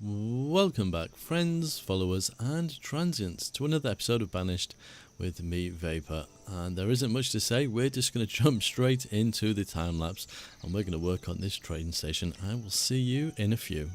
Welcome back, friends, followers, and transients, to another episode of Banished with me, Vapor. And there isn't much to say, we're just going to jump straight into the time lapse and we're going to work on this trading station. I will see you in a few.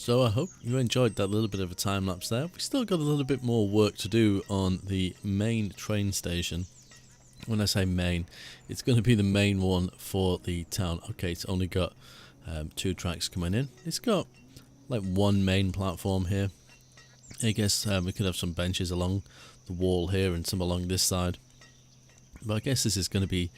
So I hope you enjoyed that little bit of a time lapse there. We still got a little bit more work to do on the main train station. When I say main, it's going to be the main one for the town. Okay, it's only got 2 tracks coming in. It's got like one main platform here. I guess we could have some benches along the wall here and some along this side. But I guess this is going to be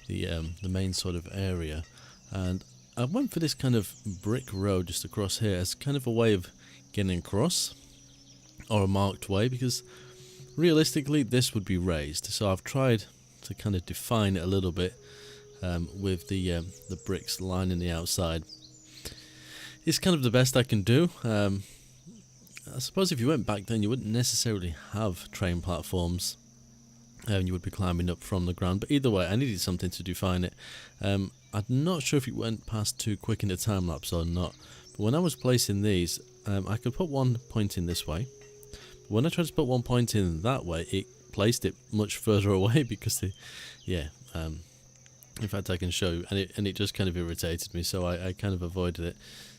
the main sort of area. And I went for this kind of brick road just across here as kind of a way of getting across, or a marked way, because realistically this would be raised. So I've tried to kind of define it a little bit with the bricks lining the outside. It's kind of the best I can do. I suppose if you went back then, you wouldn't necessarily have train platforms. You would be climbing up from the ground. But either way, I needed something to define it. I'm not sure if it went past too quick in the time lapse or not. But when I was placing these, I could put one point in this way. But when I tried to put one point in that way, it placed it much further away because, in fact I can show you, and it just kind of irritated me, so I kind of avoided it.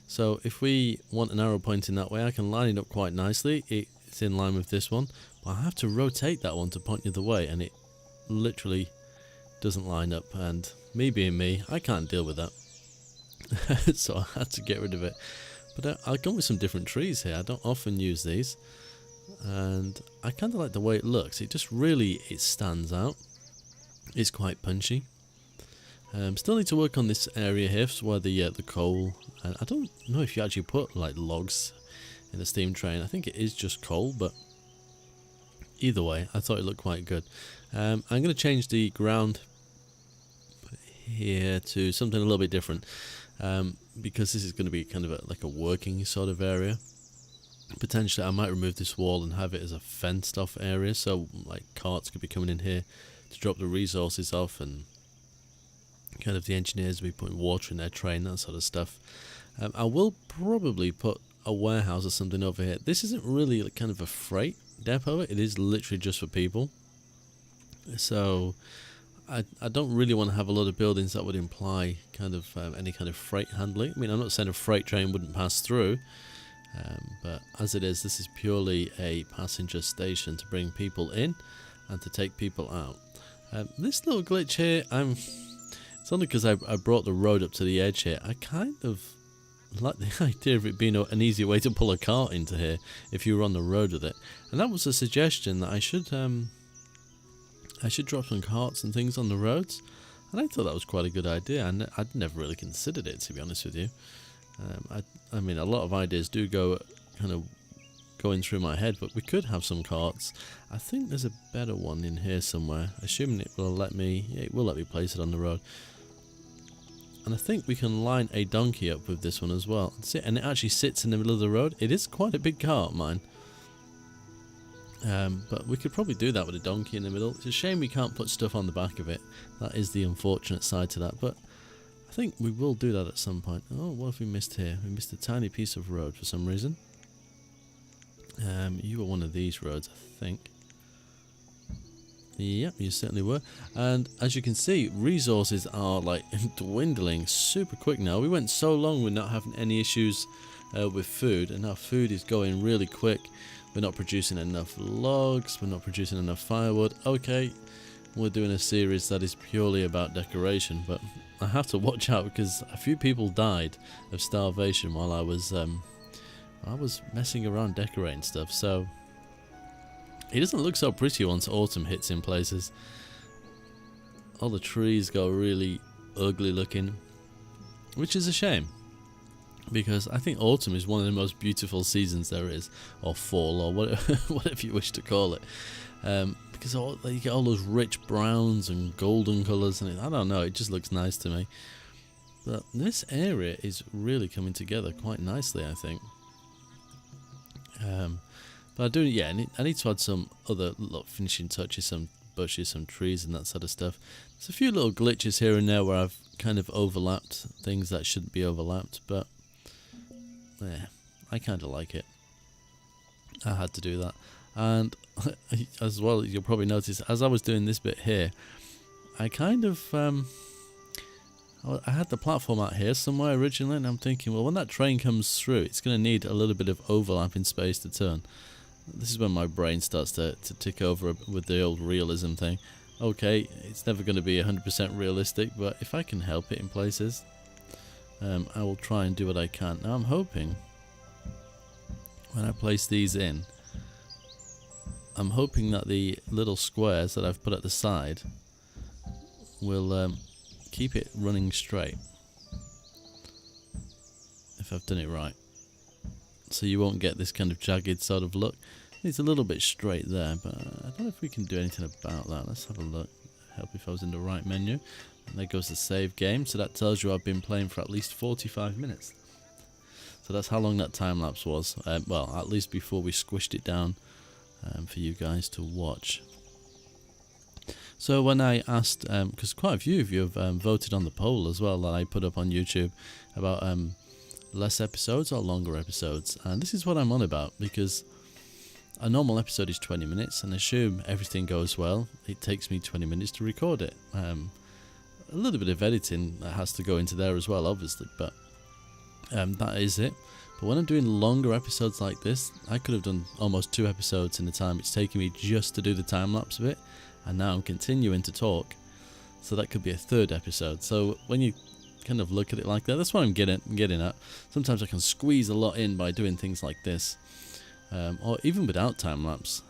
So if we want an arrow pointing that way, I can line it up quite nicely. It's in line with this one, but I have to rotate that one to point the other way, and it literally doesn't line up, and me being me, I can't deal with that. So I had to get rid of it. But I've gone with some different trees here. I don't often use these, and I kind of like the way it looks. It just really, it stands out. It's quite punchy. Still need to work on this area here where the coal, and I don't know if you actually put like logs in the steam train. I think it is just coal, but either way I thought it looked quite good. I'm going to change the ground here to something a little bit different, because this is going to be kind of like a working sort of area. Potentially I might remove this wall and have it as a fenced off area, so like carts could be coming in here to drop the resources off, and kind of the engineers will be putting water in their train, that sort of stuff. I will probably put a warehouse or something over here. This isn't really like kind of a freight depot, it is literally just for people. So I don't really want to have a lot of buildings that would imply kind of any kind of freight handling. I mean, I'm not saying a freight train wouldn't pass through, but as it is, this is purely a passenger station to bring people in and to take people out. This little glitch here, it's only because I brought the road up to the edge here. I kind of like the idea of it being an easier way to pull a cart into here if you were on the road with it. And that was a suggestion that I should drop some carts and things on the roads. And I thought that was quite a good idea. I'd never really considered it, to be honest with you. I mean, a lot of ideas do go kind of going through my head, but we could have some carts. I think there's a better one in here somewhere, assuming it will let me. Yeah, it will let me place it on the road. And I think we can line a donkey up with this one as well. And it actually sits in the middle of the road. It is quite a big cart, mine. But we could probably do that with a donkey in the middle. It's a shame we can't put stuff on the back of it. That is the unfortunate side to that. But I think we will do that at some point. Oh, what have we missed here? We missed a tiny piece of road for some reason. You were one of these roads, I think. Yep, you certainly were. And as you can see, resources are like dwindling super quick now. We went so long with not having any issues with food, and now food is going really quick. We're not producing enough logs, we're not producing enough firewood. Okay, we're doing a series that is purely about decoration, but I have to watch out because a few people died of starvation while I was messing around decorating stuff. So it doesn't look so pretty once autumn hits in places. All the trees go really ugly looking, which is a shame, because I think autumn is one of the most beautiful seasons there is, or fall, or whatever you wish to call it, because you get all those rich browns and golden colours, and I don't know, it just looks nice to me. But this area is really coming together quite nicely, I think. But I do, yeah, I need to add some other little finishing touches, some bushes, some trees and that sort of stuff. There's a few little glitches here and there where I've kind of overlapped things that shouldn't be overlapped, but yeah, I kind of like it. I had to do that. And as well, you'll probably notice, as I was doing this bit here, I kind of I had the platform out here somewhere originally, and I'm thinking, well, when that train comes through, it's going to need a little bit of overlap in space to turn. This is when my brain starts to tick over with the old realism thing. Okay, it's never going to be 100% realistic, but if I can help it in places, I will try and do what I can. Now I'm hoping, when I place these in, I'm hoping that the little squares that I've put at the side will keep it running straight, if I've done it right. So you won't get this kind of jagged sort of look. It's a little bit straight there, but I don't know if we can do anything about that. Let's have a look. Help if I was in the right menu. And there goes the save game. So that tells you I've been playing for at least 45 minutes. So that's how long that time lapse was. Well, at least before we squished it down for you guys to watch. So when I asked, because quite a few of you have voted on the poll as well that I put up on YouTube about less episodes or longer episodes, and this is what I'm on about, because a normal episode is 20 minutes, and assume everything goes well, it takes me 20 minutes to record it. A little bit of editing that has to go into there as well, obviously, but that is it. But when I'm doing longer episodes like this, I could have done almost 2 episodes in the time it's taking me just to do the time lapse of it, and now I'm continuing to talk, so that could be a 3rd episode. So when you kind of look at it like that, that's what I'm getting at. Sometimes I can squeeze a lot in by doing things like this, or even without time lapse.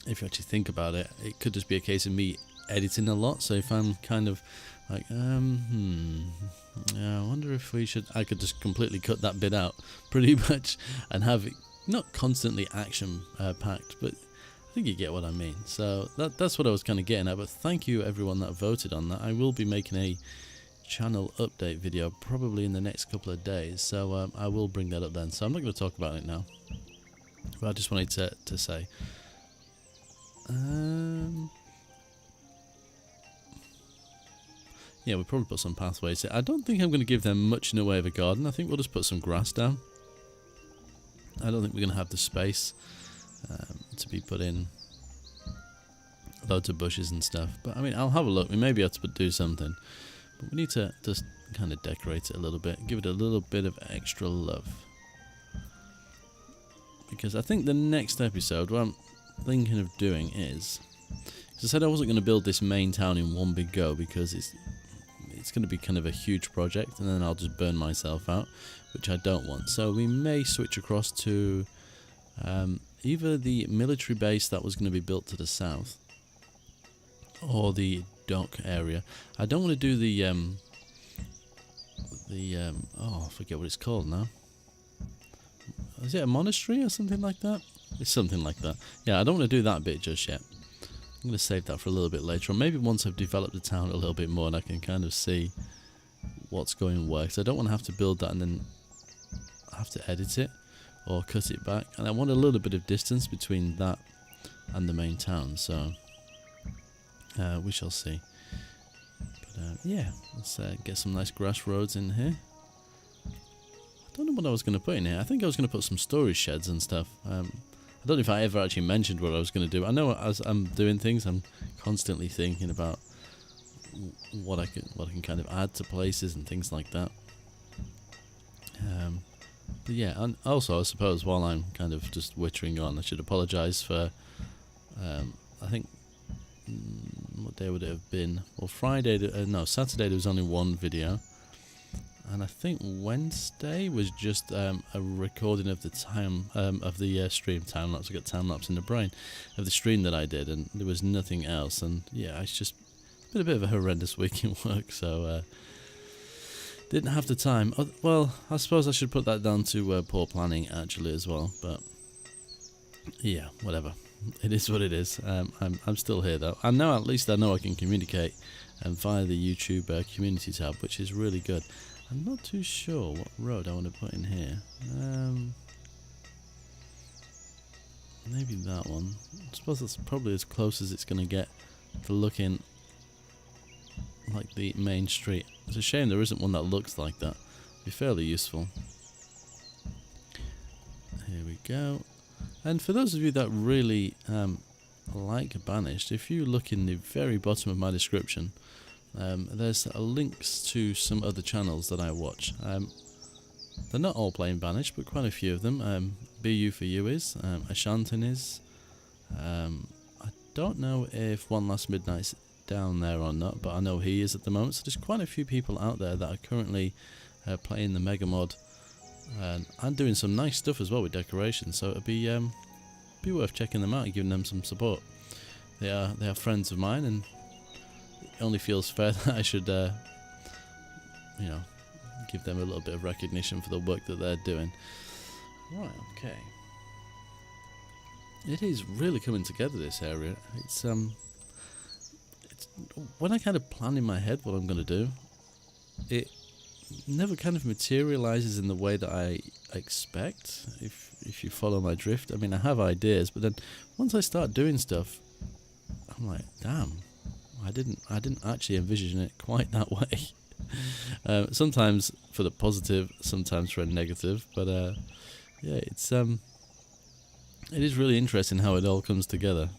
If you actually think about it, it could just be a case of me editing a lot. So if I'm kind of like, yeah, I wonder if I could just completely cut that bit out, pretty much, and have it not constantly action packed, but I think you get what I mean. So that's what I was kind of getting at. But thank you everyone that voted on that. I will be making a channel update video probably in the next couple of days, so I will bring that up then. So I'm not going to talk about it now, but I just wanted to say yeah, we'll probably put some pathways here. I don't think I'm going to give them much in the way of a garden. I think we'll just put some grass down. I don't think we're going to have the space to be put in loads of bushes and stuff, but I mean, I'll have a look. We may be able to do something, but we need to just kind of decorate it a little bit, give it a little bit of extra love, because I think the next episode, what I'm thinking of doing is, because I said I wasn't going to build this main town in one big go, because it's going to be kind of a huge project, and then I'll just burn myself out, which I don't want. So we may switch across to either the military base that was going to be built to the south, or the dock area. I don't want to do the oh, I forget what it's called now. Is it a monastery or something like that? It's something like that. Yeah, I don't want to do that bit just yet. I'm going to save that for a little bit later, or maybe once I've developed the town a little bit more and I can kind of see what's going where. So I don't want to have to build that and then have to edit it or cut it back, and I want a little bit of distance between that and the main town, so we shall see. But yeah, let's get some nice grass roads in here. I don't know what I was going to put in here. I think I was going to put some storage sheds and stuff. I don't know if I ever actually mentioned what I was going to do. I know as I'm doing things, I'm constantly thinking about what I can kind of add to places and things like that. But yeah, and also I suppose while I'm kind of just wittering on, I should apologise for, I think, what day would it have been? Well, Saturday there was only one video, and I think Wednesday was just a recording of the time of the stream time lapse. I got time lapse in the brain of the stream that I did, and there was nothing else. And yeah, it's just been a bit of a horrendous week in work, so didn't have the time. Well, I suppose I should put that down to poor planning actually as well. But yeah, whatever. It is what it is. I'm still here though, and now at least I know I can communicate via the YouTube community tab, which is really good. I'm not too sure what road I want to put in here. Maybe that one. I suppose that's probably as close as it's going to get to looking like the main street. It's a shame there isn't one that looks like that. It'd be fairly useful. Here we go. And for those of you that really like Banished, if you look in the very bottom of my description, there's links to some other channels that I watch. They're not all playing Banished, but quite a few of them. BU for You is, Ashantin is. I don't know if One Last Midnight's down there or not, but I know he is at the moment. So there's quite a few people out there that are currently playing the Mega Mod and doing some nice stuff as well with decorations. So it'd be worth checking them out and giving them some support. They are friends of mine, and it only feels fair that I should, give them a little bit of recognition for the work that they're doing. Right, okay. It is really coming together, this area. It's when I kind of plan in my head what I'm going to do, it never kind of materializes in the way that I expect, if you follow my drift. I mean, I have ideas, but then once I start doing stuff, I'm like, damn, I didn't actually envision it quite that way. Sometimes for the positive, sometimes for a negative, but yeah, it is really interesting how it all comes together.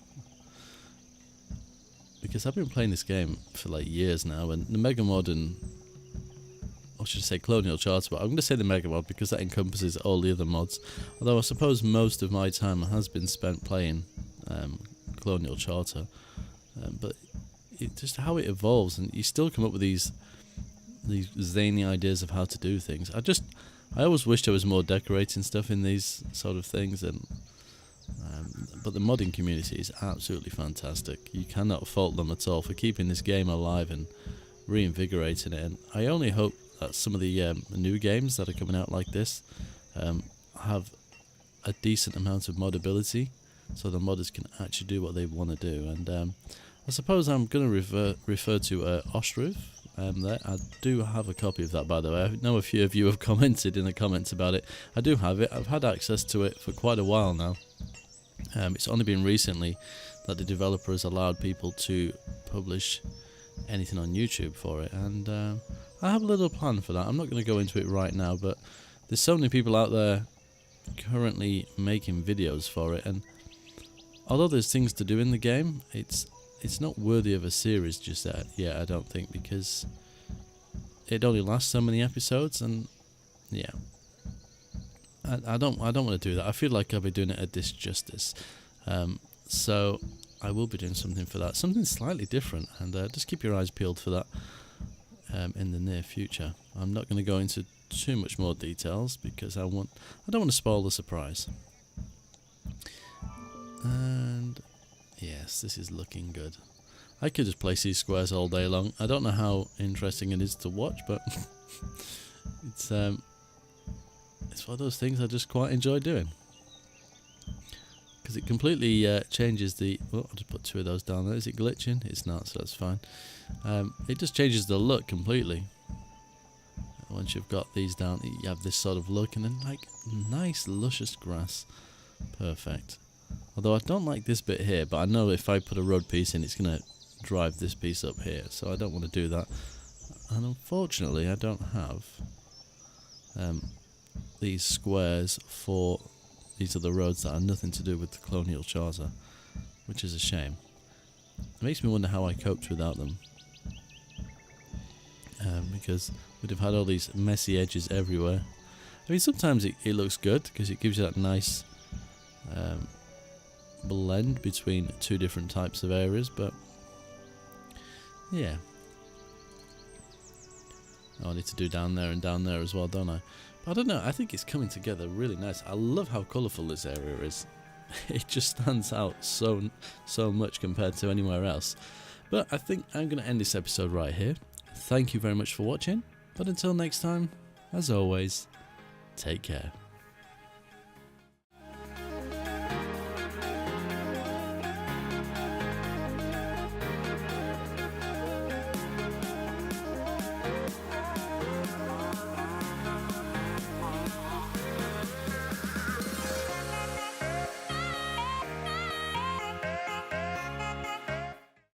Because I've been playing this game for like years now, and the Mega Mod or should I say Colonial Charter, but I'm going to say the Mega Mod because that encompasses all the other mods. Although I suppose most of my time has been spent playing Colonial Charter. But just how it evolves, and you still come up with these zany ideas of how to do things. I always wished there was more decorating stuff in these sort of things, but the modding community is absolutely fantastic. You cannot fault them at all for keeping this game alive and reinvigorating it. And I only hope that some of the new games that are coming out like this have a decent amount of modability, so the modders can actually do what they want to do. And I suppose I'm going to refer to Ostriv. There. I do have a copy of that, by the way. I know a few of you have commented in the comments about it. I do have it. I've had access to it for quite a while now. It's only been recently that the developer has allowed people to publish anything on YouTube for it, and I have a little plan for that. I'm not going to go into it right now, but there's so many people out there currently making videos for it, and although there's things to do in the game, it's not worthy of a series just yet, I don't think, because it only lasts so many episodes, and yeah, I don't want to do that. I feel like I'll be doing it a disjustice. So I will be doing something for that, something slightly different, and just keep your eyes peeled for that in the near future. I'm not going to go into too much more details because I don't want to spoil the surprise. And yes, this is looking good. I could just place these squares all day long. I don't know how interesting it is to watch, but it's one of those things I just quite enjoy doing. Because it completely changes the... Oh, I'll just put two of those down there. Is it glitching? It's not, so that's fine. It just changes the look completely. Once you've got these down, you have this sort of look, and then like nice luscious grass. Perfect. Although I don't like this bit here, but I know if I put a road piece in, it's going to drive this piece up here, so I don't want to do that. And unfortunately, I don't have these squares for these other roads that have nothing to do with the Colonial Charter, which is a shame. It makes me wonder how I coped without them, because we'd have had all these messy edges everywhere. I mean, sometimes it looks good because it gives you that nice blend between two different types of areas, but yeah. Oh, I need to do down there and down there as well, don't I? But I don't know, I think it's coming together really nice. I love how colourful this area is. It just stands out so much compared to anywhere else. But I think I'm going to end this episode right here. Thank you very much for watching, but until next time, as always, take care.